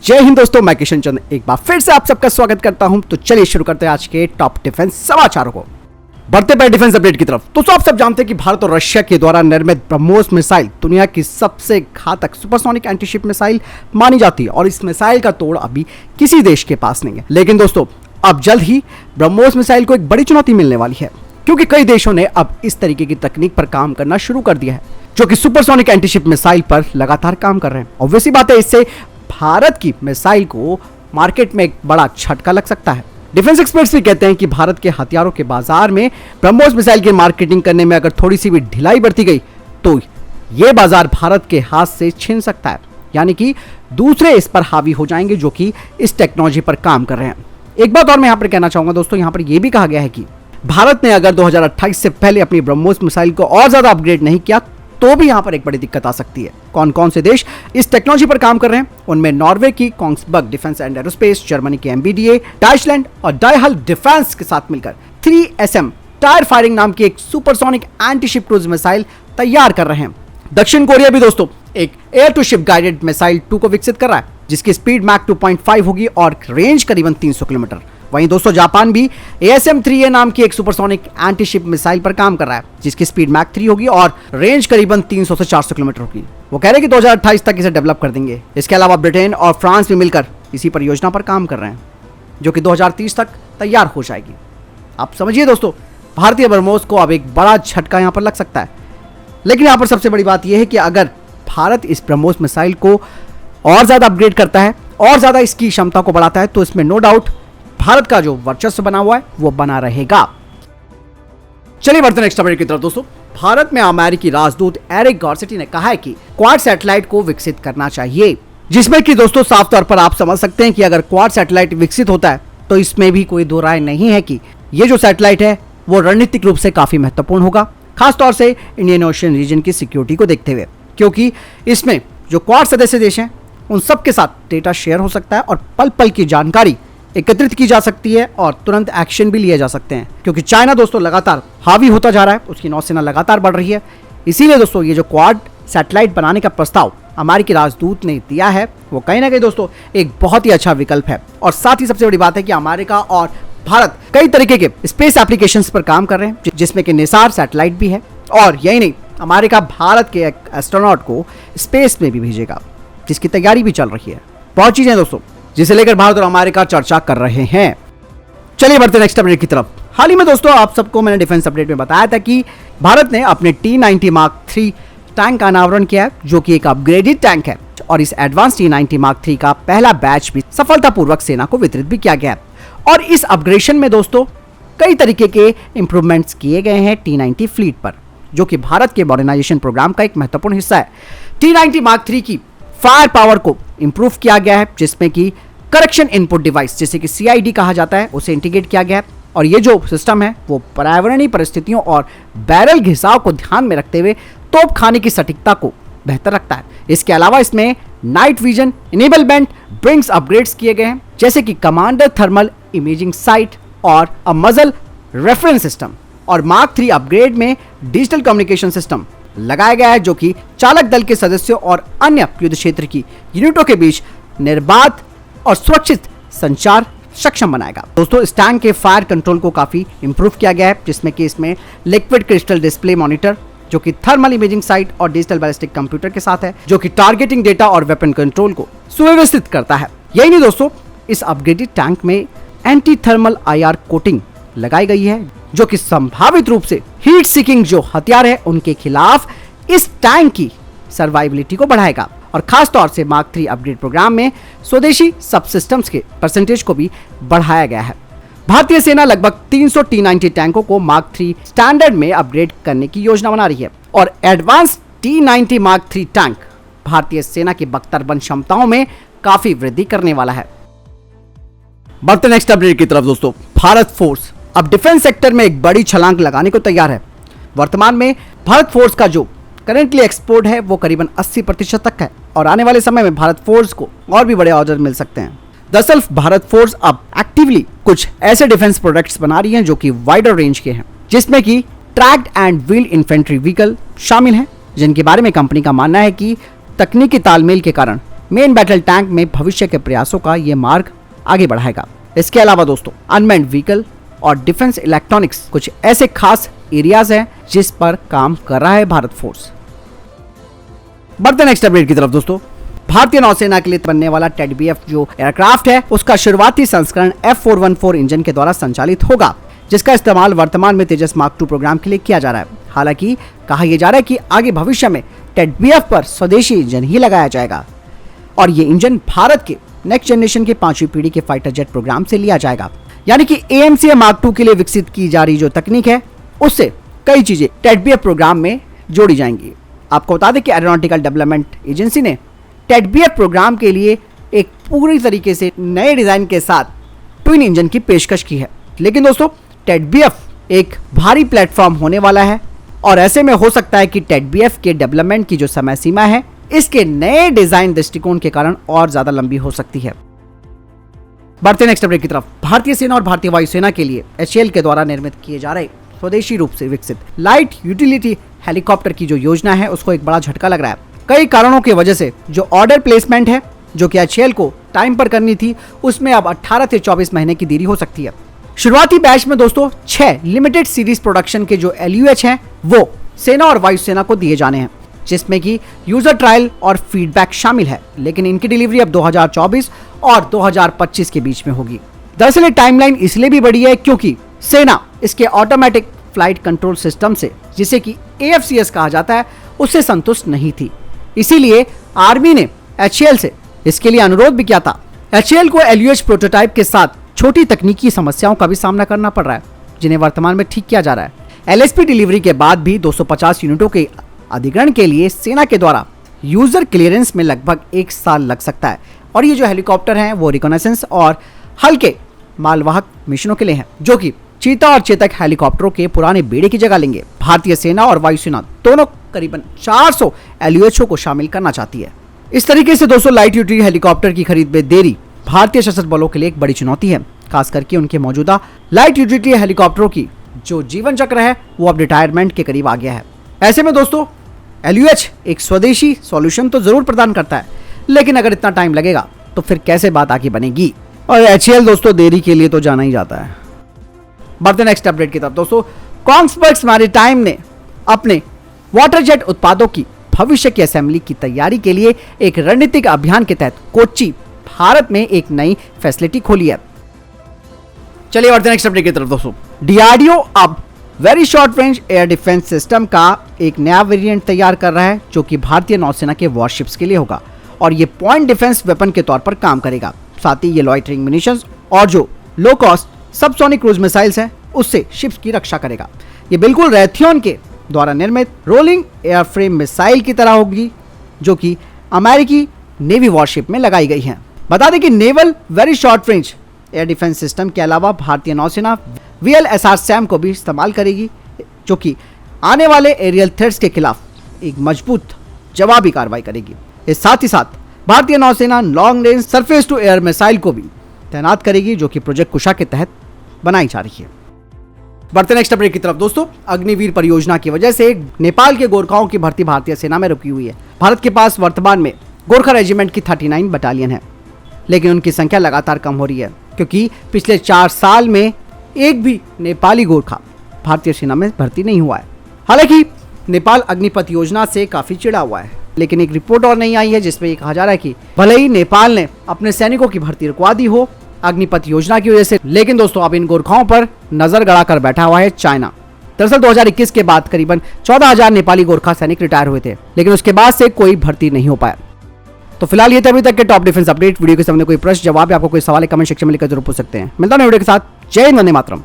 जय हिंद दोस्तों, मैं किशन चंद एक बार फिर से आप सबका स्वागत करता हूं। तो चलिए शुरू करते हैं आज के टॉप डिफेंस समाचारों को। बढ़ते पर डिफेंस अपडेट की तरफ। दोस्तों, आप सब जानते हैं कि भारत और रशिया के द्वारा निर्मित ब्रह्मोस मिसाइल दुनिया की सबसे घातक सुपरसोनिक एंटीशिप मिसाइल मानी जाती है और इस मिसाइल का तोड़ अभी किसी देश के पास नहीं है। लेकिन दोस्तों, अब जल्द ही ब्रह्मोस मिसाइल को एक बड़ी चुनौती मिलने वाली है, क्योंकि कई देशों ने अब इस तरीके की तकनीक पर काम करना शुरू कर दिया है, जो कि सुपरसोनिक एंटीशिप मिसाइल पर लगातार काम कर रहे हैं। ऑब्वियसली बात है, इससे भारत की मिसाइल को मार्केट में एक बड़ा झटका लग सकता है। डिफेंस एक्सपर्ट्स भी कहते हैं कि भारत के हथियारों के बाजार में ब्रह्मोस मिसाइल की मार्केटिंग करने में अगर थोड़ी सी भी ढिलाई बरती गई तो यह बाजार भारत के हाथ से छिन सकता है, यानी कि दूसरे इस पर हावी हो जाएंगे जो कि इस टेक्नोलॉजी पर काम कर रहे हैं। एक बात और मैं यहां पर कहना चाहूंगा दोस्तों, यहां पर यह भी कहा गया है कि भारत ने अगर 2028 से पहले अपनी ब्रह्मोस मिसाइल को और ज्यादा अपग्रेड नहीं किया तो भी यहां पर एक बड़ी दिक्कत आ सकती है। कौन कौन से देश इस टेक्नोलॉजी पर काम कर रहे हैं? उनमें नॉर्वे की Kongsberg defence and aerospace, Germany की MBDA, डाइचलैंड और डाइहल डिफेंस के साथ मिलकर 3SM टायर फायरिंग नाम की एक सुपरसोनिक एंटीशिप क्रूज मिसाइल तैयार कर रहे हैं। दक्षिण कोरिया भी दोस्तों एक air to ship guided missile 2 को विकसित कर रहा है, जिसकी स्पीड मैक 2.5 होगी और रेंज करीबन 300 किलोमीटर। वहीं दोस्तों, जापान भी ASM-3A नाम की एक सुपरसोनिक एंटीशिप मिसाइल पर काम कर रहा है, जिसकी स्पीड मैक 3 होगी और रेंज करीबन 300 से 400 किलोमीटर होगी। वो कह रहे हैं कि 2028 तक इसे डेवलप कर देंगे। इसके अलावा ब्रिटेन और फ्रांस भी मिलकर इसी परियोजना पर काम कर रहे हैं, जो कि 2030 तक तैयार हो जाएगी। आप समझिए दोस्तों, भारतीय ब्रह्मोस को अब एक बड़ा झटका यहां पर लग सकता है। लेकिन यहां पर सबसे बड़ी बात यह है कि अगर भारत इस ब्रह्मोस मिसाइल को और ज्यादा अपग्रेड करता है और ज्यादा इसकी क्षमता को बढ़ाता है तो इसमें नो डाउट भारत का जो वर्चस्व बना हुआ है वो बना रहेगा। चलिए बढ़ते नेक्स्ट अपडेट की तरफ। दोस्तों, भारत में अमेरिकी राजदूत एरिक गार्सेटी ने कहा है कि क्वाड सैटेलाइट को विकसित करना चाहिए, जिसमें कि दोस्तों साफ तौर पर आप समझ सकते हैं कि अगर क्वाड सैटेलाइट विकसित होता है तो इसमें भी कोई दो राय नहीं है कि ये जो सैटेलाइट है वो रणनीतिक रूप से काफी महत्वपूर्ण होगा, खासतौर से इंडियन ओशियन रीजन की सिक्योरिटी को देखते हुए, क्योंकि इसमें जो क्वाड सदस्य देश हैं उन सबके साथ डेटा शेयर हो सकता है और पल पल की जानकारी एकत्रित की जा सकती है और तुरंत एक्शन भी लिए जा सकते हैं, क्योंकि चाइना दोस्तों लगातार हावी होता जा रहा है, उसकी नौसेना लगातार बढ़ रही है। इसीलिए दोस्तों ये जो क्वाड सैटेलाइट बनाने का प्रस्ताव अमेरिकी राजदूत ने दिया है वो कहीं ना कहीं दोस्तों एक बहुत ही अच्छा विकल्प है। और साथ ही सबसे बड़ी बात है कि अमेरिका और भारत कई तरीके के स्पेस एप्लीकेशंस पर काम कर रहे हैं, जिसमें कि निसार सैटेलाइट भी है। और यही नहीं, अमेरिका भारत के एक एस्ट्रोनॉट को स्पेस में भी भेजेगा, जिसकी तैयारी भी चल रही है। बहुत चीजें दोस्तों जिसे लेकर भारत और अमेरिका चर्चा कर रहे हैं। चलिए बढ़ते नेक्स्ट अपडेट की तरफ। हाल ही में दोस्तों आप सबको मैंने डिफेंस अपडेट में बताया था कि भारत ने अपने T-90 Mark III टैंक का अनावरण किया है, जो कि एक अपग्रेडेड टैंक है। और इस एडवांस T-90 Mark III का पहला बैच भी सफलतापूर्वक सेना को वितरित भी किया गया है। और इस अपग्रेडेशन में दोस्तों कई तरीके के इंप्रूवमेंट्स किए गए हैं T-90 फ्लीट पर, जो कि भारत के मॉडर्नाइजेशन प्रोग्राम का एक महत्वपूर्ण हिस्सा है। T-90 Mark III की फायर पावर को इंप्रूव किया गया है, जिसमें कि करेक्शन इनपुट डिवाइस जिसे कि CID कहा जाता है उसे इंटीग्रेट किया गया है। और ये जो सिस्टम है वो पर्यावरणीय परिस्थितियों और बैरल घिसाव को ध्यान में रखते हुए तोप खाने की सटीकता को बेहतर रखता है। इसके अलावा इसमें night vision enablement brings upgrades किए गए हैं, जैसे कि कमांडर थर्मल इमेजिंग साइट और अ मजल रेफरेंस सिस्टम। और Mark III अपग्रेड में डिजिटल कम्युनिकेशन सिस्टम लगाया गया है, जो कि चालक दल के सदस्यों और अन्य युद्ध क्षेत्र की यूनिटों के बीच निर्बाध और सुरक्षित संचार सक्षम बनाएगा। दोस्तों, इस टैंक के फायर कंट्रोल को काफी इंप्रूव किया गया है, जिसमें कि इसमें लिक्विड क्रिस्टल डिस्प्ले मॉनिटर, जो कि थर्मल इमेजिंग साइट और डिजिटल बैलिस्टिक कंप्यूटर के साथ है, जो कि टारगेटिंग डेटा और वेपन कंट्रोल को सुव्यवस्थित करता है। यही नहीं दोस्तों, इस अपग्रेडेड टैंक में एंटी थर्मल IR कोटिंग लगाई गई है, जो कि संभावित रूप से हीट सीकिंग जो हथियार है उनके खिलाफ इस टैंक की सर्वाइवलिटी को बढ़ाएगा। और खास तौर से Mark III अपग्रेड प्रोग्राम में स्वदेशी सब सिस्टम्स के परसेंटेज को भी बढ़ाया गया है। भारतीय सेना लगभग 300 T-90 टैंकों को Mark III स्टैंडर्ड में अपग्रेड करने की योजना बना रही है। और advance T-90 Mark III tank भारतीय सेना की बख्तरबंद क्षमताओं में काफी वृद्धि करने वाला है। बढ़ते नेक्स्ट अपडेट की तरफ। दोस्तों, भारत फोर्स अब डिफेंस सेक्टर में एक बड़ी छलांग लगाने को तैयार है। वर्तमान में भारत फोर्स का जो करेंटली एक्सपोर्ट है वो करीबन 80% तक है और आने वाले समय में भारत फोर्स को और भी बड़े ऑर्डर मिल सकते हैं। दरअसल भारत फोर्स अब एक्टिवली कुछ ऐसे डिफेंस प्रोडक्ट्स बना रही हैं जो कि वाइडर रेंज के हैं, जिसमें कि tracked and wheeled infantry vehicle शामिल हैं, जिनके बारे में कंपनी का मानना है कि तकनीकी तालमेल के कारण मेन बैटल टैंक में भविष्य के प्रयासों का ये मार्ग आगे बढ़ाएगा। इसके अलावा दोस्तों अनमैन्ड व्हीकल और डिफेंस इलेक्ट्रॉनिक्स कुछ ऐसे खास एरियाज हैं जिस पर काम कर रहा है भारत फोर्स। बढ़ते नेक्स्ट अपडेट की तरफ दोस्तों, भारतीय नौसेना के लिए बनने वाला टेडबीएफ जो एयरक्राफ्ट है उसका शुरुआती संस्करण F414 इंजन के द्वारा संचालित होगा, जिसका इस्तेमाल वर्तमान में तेजस मार्क 2 प्रोग्राम के लिए किया जा रहा है। हालांकि कहा यह जा रहा है कि आगे भविष्य में टेडबीएफ पर स्वदेशी इंजन ही लगाया जाएगा और ये इंजन भारत के नेक्स्ट जनरेशन के 5वीं पीढ़ी के फाइटर जेट प्रोग्राम से लिया जाएगा। यानी कि AMCA मार्क 2 के लिए विकसित की जा रही जो तकनीक है उससे कई चीजें टेडबीएफ प्रोग्राम में जोड़ी जाएंगी। आपको बता दें कि एरोनॉटिकल डेवलपमेंट एजेंसी ने टेडबीएफ प्रोग्राम के लिए एक पूरी तरीके से नए डिजाइन के साथ ट्विन इंजन की पेशकश की है। लेकिन दोस्तों टेडबीएफ एक भारी प्लेटफॉर्म होने वाला है और ऐसे में हो सकता है कि टेडबीएफ के डेवलपमेंट की जो समय सीमा है इसके नए डिजाइन दृष्टिकोण के कारण और ज्यादा लंबी हो सकती है। बढ़ते नेक्स्ट अपडेट की तरफ, भारतीय सेना और भारतीय वायुसेना के लिए HAL के द्वारा निर्मित किए जा रहे स्वदेशी रूप से विकसित लाइट यूटिलिटी हेलीकॉप्टर की जो योजना है उसको एक बड़ा झटका लग रहा है। कई कारणों की वजह से जो ऑर्डर प्लेसमेंट है जो कि HAL को टाइम पर करनी थी उसमें अब 18 से 24 महीने की देरी हो सकती है। शुरुआती बैच में दोस्तों 6 लिमिटेड सीरीज प्रोडक्शन के जो LUH हैं वो सेना और वायुसेना को दिए जाने हैं, जिसमें कि यूजर ट्रायल और फीडबैक शामिल है, लेकिन इनकी डिलीवरी अब 2024 और 2025 के बीच में होगी। दरअसल ये टाइमलाइन इसलिए भी बढ़ी है क्योंकि सेना इसके ऑटोमेटिक फ्लाइट कंट्रोल सिस्टम से, जिसे कि AFCS कहा जाता है, उससे संतुष्ट नहीं थी। इसीलिए आर्मी ने HAL से इसके लिए अनुरोध भी किया था। HAL को LUH प्रोटोटाइप के साथ छोटी तकनीकी समस्याओं का भी सामना करना पड़ रहा है, जिन्हें वर्तमान में ठीक किया जा रहा है। LSP डिलीवरी के बाद भी 250 यूनिटों के अधिग्रहण के लिए सेना के द्वारा यूजर क्लियरेंस में लगभग 1 साल लग सकता है और ये जो हेलीकॉप्टर हैं वो रिकॉनेसेंस और हल्के मालवाहक मिशनों के लिए हैं, जो कि चीता और चेतक हेलीकॉप्टरों के पुराने बेड़े की जगह लेंगे। भारतीय सेना और वायुसेना दोनों करीबन 400 LUHO को शामिल करना चाहती है। इस तरीके से 200 लाइट यूटिलिटी हेलीकॉप्टर की खरीद में देरी भारतीय सशस्त्र बलों के लिए एक बड़ी चुनौती है, खास करके उनके मौजूदा लाइट यूटिलिटी हेलीकॉप्टरों की जो जीवन चक्र है वो अब रिटायरमेंट के करीब आ गया है। ऐसे में दोस्तों LUH एक स्वदेशी सॉल्यूशन तो जरूर प्रदान करता है, लेकिन अगर इतना टाइम लगेगा तो फिर कैसे बात आगे बनेगी। और HAL दोस्तों देरी के लिए तो जाना ही जाता है। बढ़ते नेक्स्ट अपडेट की तरफ दोस्तों, कोंग्सबर्ग मैरीटाइम ने अपने वाटर जेट उत्पादों की भविष्य की असेंबली की तैयारी के लिए एक रणनीतिक अभियान के तहत कोच्चि भारत में एक नई फैसिलिटी खोली है। चलिए बढ़ते नेक्स्ट अपडेट की तरफ दोस्तों, DRDO अब very short range air defence system का एक नया वेरिएंट तैयार कर रहा है जो कि भारतीय नौसेना के वॉरशिप्स के लिए होगा और ये पॉइंट डिफेंस वेपन के तौर पर काम करेगा। साथ ही ये लॉइटरिंग म्यूनिशंस और जो low cost subsonic cruise missiles हैं उससे शिप्स की रक्षा करेगा। ये बिल्कुल रैथियन के द्वारा निर्मित रोलिंग एयरफ्रेम मिसाइल की तरह होगी जो कि अमेरिकी नेवी वॉरशिप में लगाई गई हैं। बता दें कि naval very short range air defence system के अलावा भारतीय नौसेना VLSR SAM को भी इस्तेमाल करेगी, जो कि आने वाले एरियल थ्रेट्स के खिलाफ एक मजबूत जवाबी कार्रवाई करेगी। इस साथ ही साथ भारतीय नौसेना long range surface to air missile को भी तैनात करेगी जो कि प्रोजेक्ट कुशा के तहत बनाई जा रही है। बढ़ते नेक्स्ट अपडेट की तरफ दोस्तों, अग्निवीर परियोजना की वजह से नेपाल के गोरखाओं की भर्ती भारतीय सेना में रुकी हुई है। भारत के पास वर्तमान में गोरखा रेजिमेंट की 39 बटालियन है, लेकिन उनकी संख्या लगातार कम हो रही है क्योंकि पिछले 4 साल में एक भी नेपाली गोरखा भारतीय सेना में भर्ती नहीं हुआ है। हालांकि नेपाल अग्निपथ योजना से काफी चिढ़ा हुआ है, लेकिन एक रिपोर्ट और नहीं आई है जिसमें ये कहा जा रहा है कि भले ही नेपाल ने अपने सैनिकों की भर्ती रुकवा दी हो अग्निपथ योजना की वजह से, लेकिन दोस्तों अब इन गोरखाओं पर नजर गड़ाकर बैठा हुआ है चाइना। दरअसल 2021 के बाद करीबन 14,000 नेपाली गोरखा सैनिक रिटायर हुए थे, लेकिन उसके बाद से कोई भर्ती नहीं हो पाया। तो फिलहाल ये थे अभी तक के टॉप डिफेंस अपडेट। वीडियो के सामने कोई प्रश्न जवाब या आपको कोई सवाल कमेंट सेक्शन में लिखकर जरूर पूछ सकते हैं। मिलता हूं वीडियो के साथ। जय हिंद, वंदे मातरम।